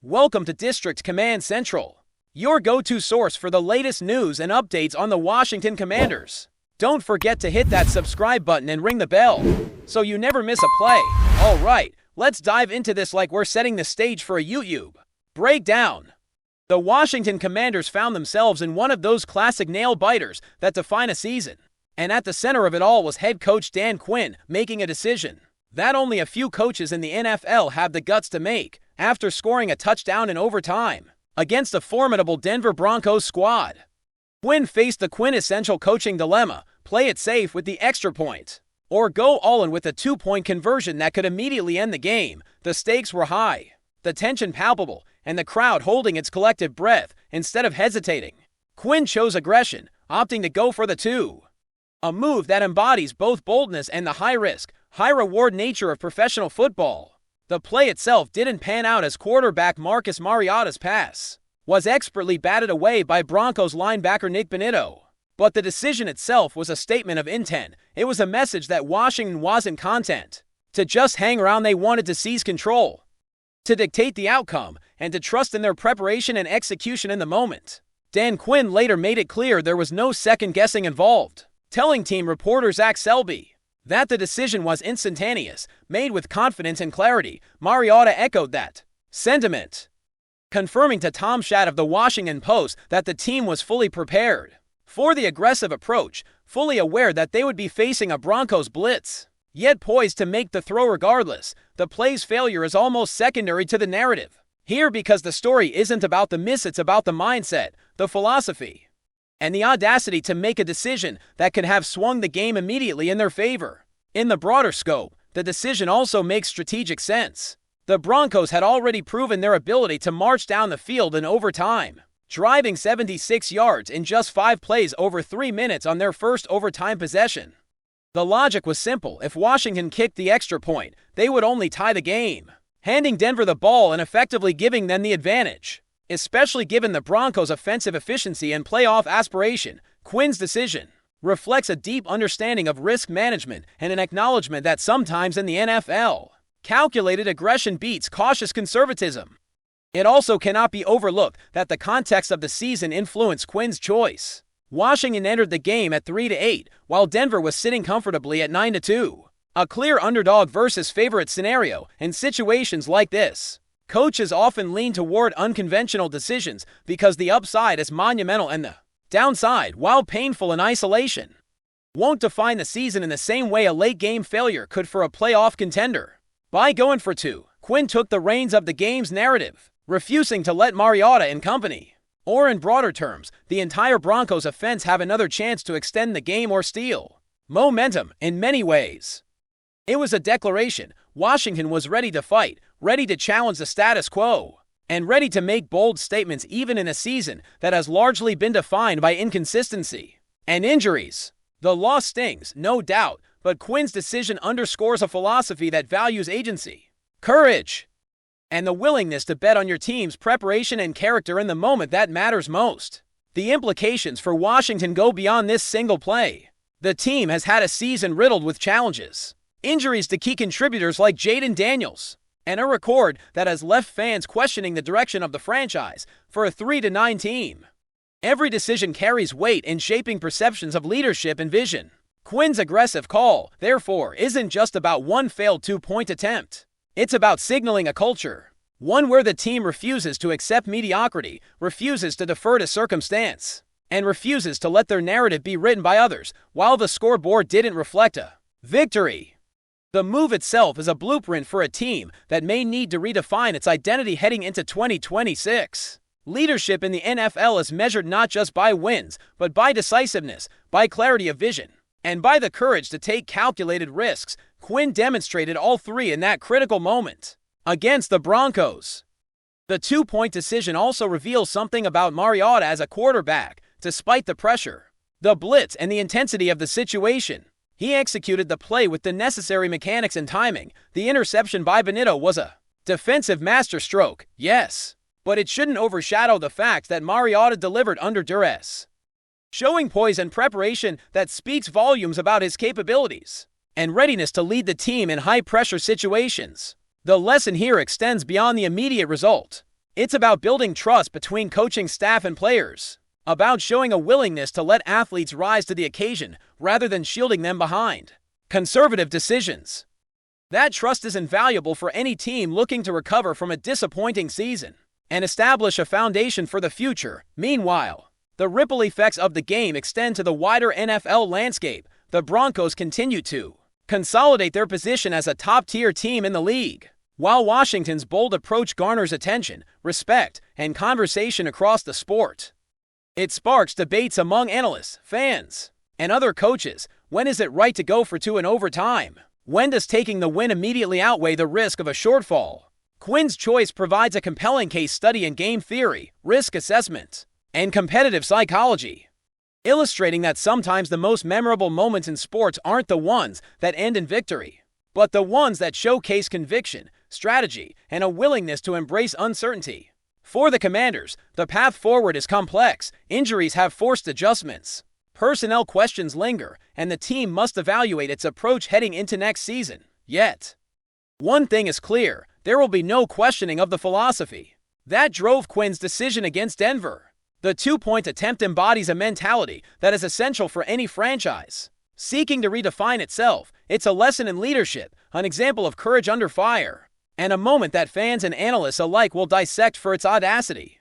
Welcome to District Command Central, your go-to source for the latest news and updates on the Washington Commanders. Don't forget to hit that subscribe button and ring the bell so you never miss a play. Alright, let's dive into this like we're setting the stage for a YouTube breakdown. The Washington Commanders found themselves in one of those classic nail-biters that define a season. And at the center of it all was head coach Dan Quinn making a decision that only a few coaches in the NFL have the guts to make after scoring a touchdown in overtime against a formidable Denver Broncos squad. Quinn faced the quintessential coaching dilemma: play it safe with the extra point, or go all in with a two-point conversion that could immediately end the game. The stakes were high, the tension palpable, and the crowd holding its collective breath instead of hesitating. Quinn chose aggression, opting to go for the two. A move that embodies both boldness and the high-risk, high-reward nature of professional football. The play itself didn't pan out as quarterback Marcus Mariota's pass was expertly batted away by Broncos linebacker Nick Bonitto. But the decision itself was a statement of intent. It was a message that Washington wasn't content to just hang around. They wanted to seize control, to dictate the outcome, and to trust in their preparation and execution in the moment. Dan Quinn later made it clear there was no second-guessing involved, telling team reporter Zach Selby that the decision was instantaneous, made with confidence and clarity. Mariota echoed that sentiment, confirming to Tom Schatt of the Washington Post that the team was fully prepared for the aggressive approach, fully aware that they would be facing a Broncos blitz, yet poised to make the throw regardless. The play's failure is almost secondary to the narrative here, because the story isn't about the miss, it's about the mindset, the philosophy, and the audacity to make a decision that could have swung the game immediately in their favor. In the broader scope, the decision also makes strategic sense. The Broncos had already proven their ability to march down the field in overtime, driving 76 yards in just 5 plays over 3 minutes on their first overtime possession. The logic was simple: if Washington kicked the extra point, they would only tie the game, handing Denver the ball and effectively giving them the advantage. Especially given the Broncos' offensive efficiency and playoff aspiration, Quinn's decision reflects a deep understanding of risk management and an acknowledgement that sometimes in the NFL, calculated aggression beats cautious conservatism. It also cannot be overlooked that the context of the season influenced Quinn's choice. Washington entered the game at 3-8, while Denver was sitting comfortably at 9-2. A clear underdog versus favorite scenario. In situations like this, coaches often lean toward unconventional decisions because the upside is monumental and the downside, while painful in isolation, won't define the season in the same way a late-game failure could for a playoff contender. By going for two, Quinn took the reins of the game's narrative, refusing to let Mariota and company, or in broader terms, the entire Broncos offense, have another chance to extend the game or steal momentum. In many ways, it was a declaration. Washington was ready to fight, ready to challenge the status quo, and ready to make bold statements even in a season that has largely been defined by inconsistency and injuries. The loss stings, no doubt, but Quinn's decision underscores a philosophy that values agency, courage, and the willingness to bet on your team's preparation and character in the moment that matters most. The implications for Washington go beyond this single play. The team has had a season riddled with challenges, injuries to key contributors like Jaden Daniels, and a record that has left fans questioning the direction of the franchise. For a 3-9 team, every decision carries weight in shaping perceptions of leadership and vision. Quinn's aggressive call, therefore, isn't just about one failed two-point attempt. It's about signaling a culture, one where the team refuses to accept mediocrity, refuses to defer to circumstance, and refuses to let their narrative be written by others. While the scoreboard didn't reflect a victory, the move itself is a blueprint for a team that may need to redefine its identity heading into 2026. Leadership in the NFL is measured not just by wins, but by decisiveness, by clarity of vision, and by the courage to take calculated risks. Quinn demonstrated all three in that critical moment against the Broncos. The two-point decision also reveals something about Mariota as a quarterback. Despite the pressure, the blitz, and the intensity of the situation, he executed the play with the necessary mechanics and timing. The interception by Bonitto was a defensive masterstroke, yes, but it shouldn't overshadow the fact that Mariota delivered under duress, showing poise and preparation that speaks volumes about his capabilities and readiness to lead the team in high-pressure situations. The lesson here extends beyond the immediate result. It's about building trust between coaching staff and players, about showing a willingness to let athletes rise to the occasion rather than shielding them behind conservative decisions. That trust is invaluable for any team looking to recover from a disappointing season and establish a foundation for the future. Meanwhile, the ripple effects of the game extend to the wider NFL landscape. The Broncos continue to consolidate their position as a top-tier team in the league, while Washington's bold approach garners attention, respect, and conversation across the sport. It sparks debates among analysts, fans, and other coaches. When is it right to go for two in overtime? When does taking the win immediately outweigh the risk of a shortfall? Quinn's choice provides a compelling case study in game theory, risk assessment, and competitive psychology, illustrating that sometimes the most memorable moments in sports aren't the ones that end in victory, but the ones that showcase conviction, strategy, and a willingness to embrace uncertainty. For the Commanders, the path forward is complex. Injuries have forced adjustments. Personnel questions linger, and the team must evaluate its approach heading into next season. Yet, one thing is clear: there will be no questioning of the philosophy that drove Quinn's decision against Denver. The two-point attempt embodies a mentality that is essential for any franchise seeking to redefine itself. It's a lesson in leadership, an example of courage under fire, and a moment that fans and analysts alike will dissect for its audacity.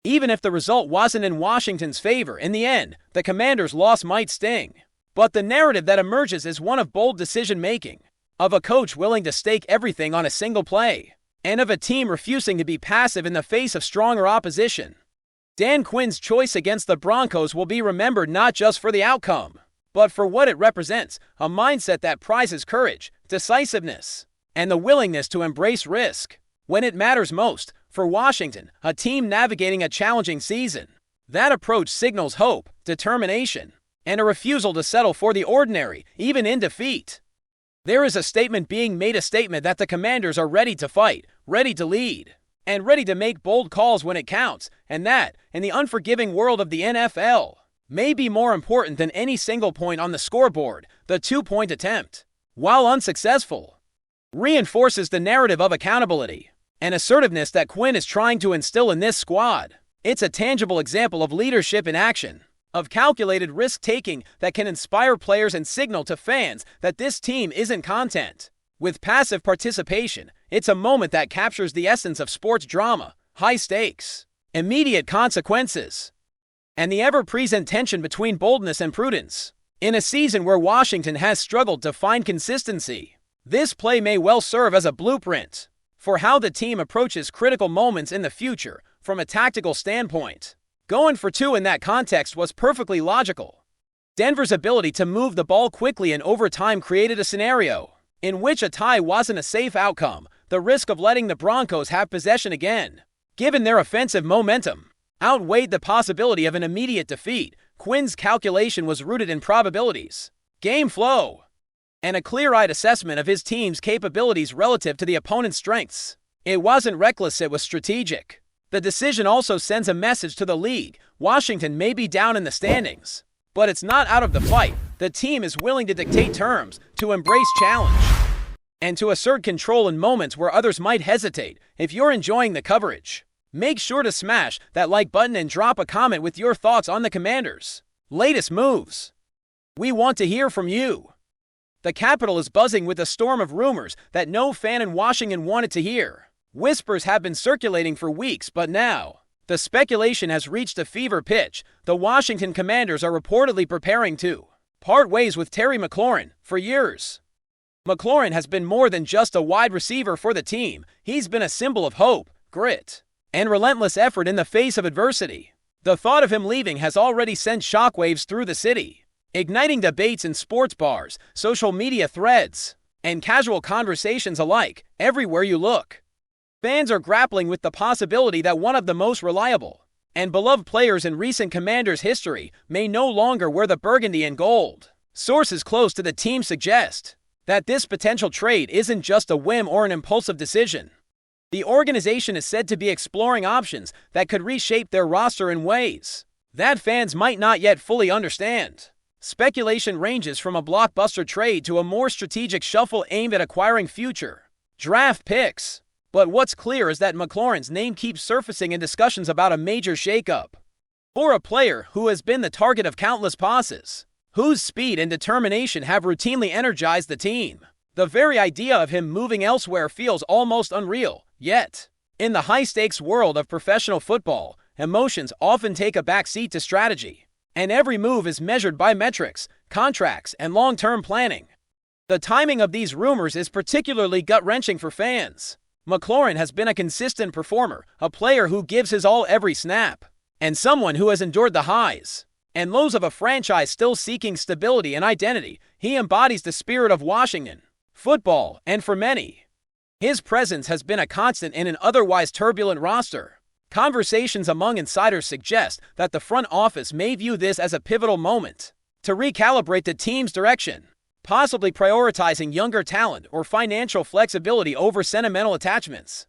Even if the result wasn't in Washington's favor, in the end, the Commanders' loss might sting. But the narrative that emerges is one of bold decision-making, of a coach willing to stake everything on a single play, and of a team refusing to be passive in the face of stronger opposition. Dan Quinn's choice against the Broncos will be remembered not just for the outcome, but for what it represents: a mindset that prizes courage, decisiveness, and the willingness to embrace risk when it matters most. For Washington, a team navigating a challenging season, that approach signals hope, determination, and a refusal to settle for the ordinary, even in defeat. There is a statement being made, a statement that the Commanders are ready to fight, ready to lead, and ready to make bold calls when it counts, and that, in the unforgiving world of the NFL, may be more important than any single point on the scoreboard. The two-point attempt, while unsuccessful, reinforces the narrative of accountability and assertiveness that Quinn is trying to instill in this squad. It's a tangible example of leadership in action, of calculated risk-taking that can inspire players and signal to fans that this team isn't content with passive participation. It's a moment that captures the essence of sports drama: high stakes, immediate consequences, and the ever-present tension between boldness and prudence. In a season where Washington has struggled to find consistency, this play may well serve as a blueprint for how the team approaches critical moments in the future. From a tactical standpoint, going for two in that context was perfectly logical. Denver's ability to move the ball quickly in overtime created a scenario in which a tie wasn't a safe outcome. The risk of letting the Broncos have possession again, given their offensive momentum, outweighed the possibility of an immediate defeat. Quinn's calculation was rooted in probabilities, game flow, and a clear-eyed assessment of his team's capabilities relative to the opponent's strengths. It wasn't reckless, it was strategic. The decision also sends a message to the league: Washington may be down in the standings, but it's not out of the fight. The team is willing to dictate terms, to embrace challenge, and to assert control in moments where others might hesitate. If you're enjoying the coverage, make sure to smash that like button and drop a comment with your thoughts on the Commanders' latest moves. We want to hear from you. The Capitol is buzzing with a storm of rumors that no fan in Washington wanted to hear. Whispers have been circulating for weeks, but now the speculation has reached a fever pitch. The Washington Commanders are reportedly preparing to part ways with Terry McLaurin. For years, McLaurin has been more than just a wide receiver for the team. He's been a symbol of hope, grit, and relentless effort in the face of adversity. The thought of him leaving has already sent shockwaves through the city, igniting debates in sports bars, social media threads, and casual conversations alike. Everywhere you look, fans are grappling with the possibility that one of the most reliable and beloved players in recent Commanders history may no longer wear the burgundy and gold. Sources close to the team suggest that this potential trade isn't just a whim or an impulsive decision. The organization is said to be exploring options that could reshape their roster in ways that fans might not yet fully understand. Speculation ranges from a blockbuster trade to a more strategic shuffle aimed at acquiring future draft picks. But what's clear is that McLaurin's name keeps surfacing in discussions about a major shakeup. For a player who has been the target of countless passes, whose speed and determination have routinely energized the team, the very idea of him moving elsewhere feels almost unreal. Yet, in the high-stakes world of professional football, emotions often take a backseat to strategy, and every move is measured by metrics, contracts, and long-term planning. The timing of these rumors is particularly gut-wrenching for fans. McLaurin has been a consistent performer, a player who gives his all every snap, and someone who has endured the highs and lows of a franchise still seeking stability and identity. He embodies the spirit of Washington football, and for many, his presence has been a constant in an otherwise turbulent roster. Conversations among insiders suggest that the front office may view this as a pivotal moment to recalibrate the team's direction, possibly prioritizing younger talent or financial flexibility over sentimental attachments.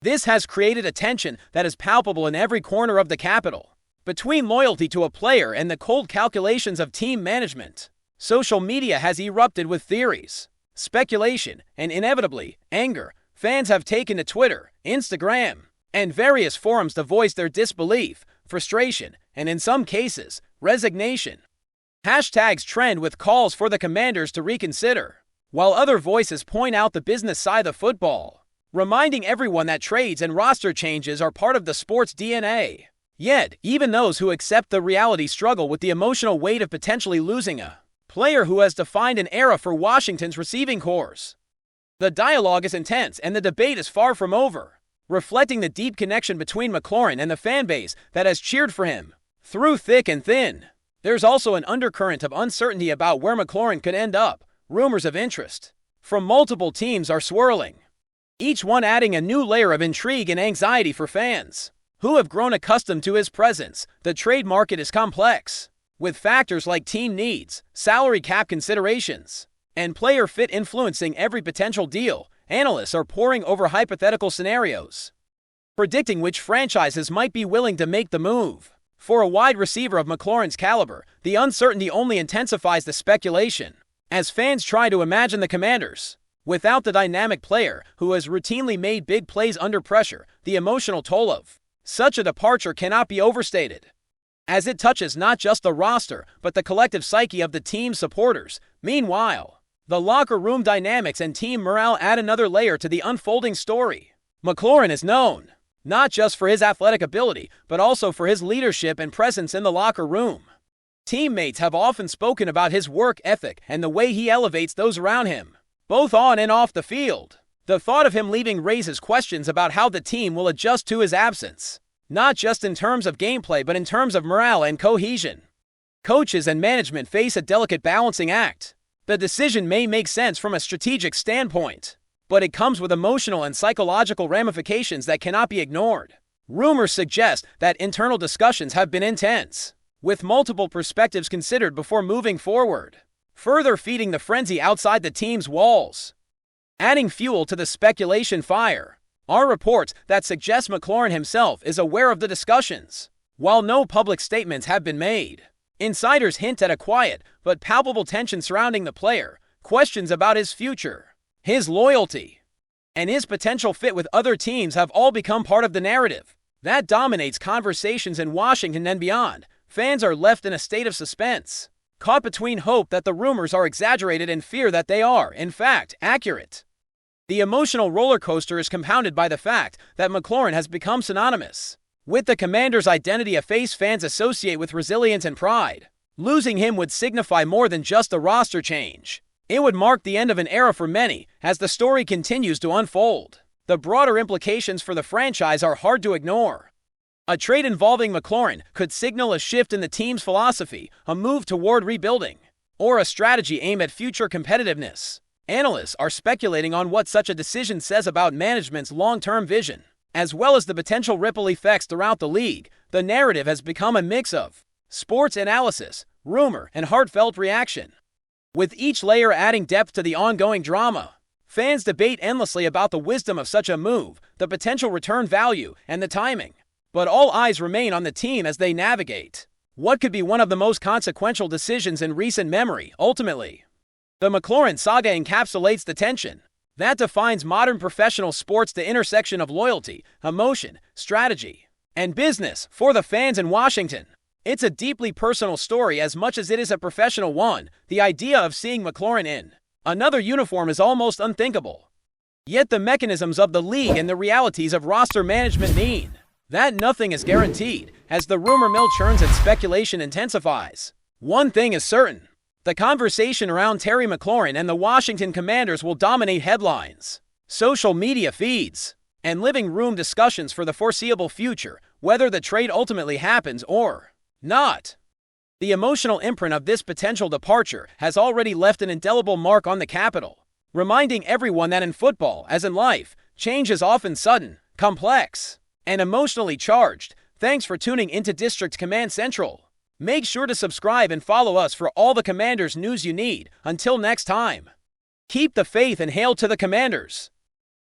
This has created a tension that is palpable in every corner of the capital, between loyalty to a player and the cold calculations of team management. Social media has erupted with theories, speculation, and inevitably, anger. Fans have taken to Twitter, Instagram, and various forums to voice their disbelief, frustration, and in some cases, resignation. Hashtags trend with calls for the Commanders to reconsider, while other voices point out the business side of football, reminding everyone that trades and roster changes are part of the sport's DNA. Yet, even those who accept the reality struggle with the emotional weight of potentially losing a player who has defined an era for Washington's receiving corps. The dialogue is intense and the debate is far from over, reflecting the deep connection between McLaurin and the fanbase that has cheered for him through thick and thin. There's also an undercurrent of uncertainty about where McLaurin could end up. Rumors of interest from multiple teams are swirling, each one adding a new layer of intrigue and anxiety for fans who have grown accustomed to his presence. The trade market is complex, with factors like team needs, salary cap considerations, and player fit influencing every potential deal. Analysts are poring over hypothetical scenarios, predicting which franchises might be willing to make the move. For a wide receiver of McLaurin's caliber, the uncertainty only intensifies the speculation, as fans try to imagine the Commanders without the dynamic player who has routinely made big plays under pressure. The emotional toll of such a departure cannot be overstated, as it touches not just the roster, but the collective psyche of the team's supporters. Meanwhile, the locker room dynamics and team morale add another layer to the unfolding story. McLaurin is known not just for his athletic ability, but also for his leadership and presence in the locker room. Teammates have often spoken about his work ethic and the way he elevates those around him, both on and off the field. The thought of him leaving raises questions about how the team will adjust to his absence, not just in terms of gameplay but in terms of morale and cohesion. Coaches and management face a delicate balancing act. The decision may make sense from a strategic standpoint, but it comes with emotional and psychological ramifications that cannot be ignored. Rumors suggest that internal discussions have been intense, with multiple perspectives considered before moving forward, further feeding the frenzy outside the team's walls. Adding fuel to the speculation fire are reports that suggest McLaurin himself is aware of the discussions. While no public statements have been made, insiders hint at a quiet but palpable tension surrounding the player. Questions about his future, his loyalty, and his potential fit with other teams have all become part of the narrative that dominates conversations in Washington and beyond. Fans are left in a state of suspense, caught between hope that the rumors are exaggerated and fear that they are, in fact, accurate. The emotional roller coaster is compounded by the fact that McLaurin has become synonymous with the Commanders' identity, a face fans associate with resilience and pride. Losing him would signify more than just a roster change. It would mark the end of an era for many. As the story continues to unfold, the broader implications for the franchise are hard to ignore. A trade involving McLaurin could signal a shift in the team's philosophy, a move toward rebuilding, or a strategy aimed at future competitiveness. Analysts are speculating on what such a decision says about management's long-term vision, as well as the potential ripple effects throughout the league. The narrative has become a mix of sports analysis, rumor, and heartfelt reaction, with each layer adding depth to the ongoing drama. Fans debate endlessly about the wisdom of such a move, the potential return value, and the timing. But all eyes remain on the team as they navigate what could be one of the most consequential decisions in recent memory. Ultimately, the McLaurin saga encapsulates the tension, That defines modern professional sports, the intersection of loyalty, emotion, strategy, and business for the fans in Washington. It's a deeply personal story as much as it is a professional one. The idea of seeing McLaurin in another uniform is almost unthinkable. Yet the mechanisms of the league and the realities of roster management mean that nothing is guaranteed as the rumor mill churns and speculation intensifies. One thing is certain: the conversation around Terry McLaurin and the Washington Commanders will dominate headlines, social media feeds, and living room discussions for the foreseeable future, whether the trade ultimately happens or not. The emotional imprint of this potential departure has already left an indelible mark on the capital, reminding everyone that in football, as in life, change is often sudden, complex, and emotionally charged. Thanks for tuning into District Command Central. Make sure to subscribe and follow us for all the Commanders news you need. Until next time, keep the faith and hail to the Commanders.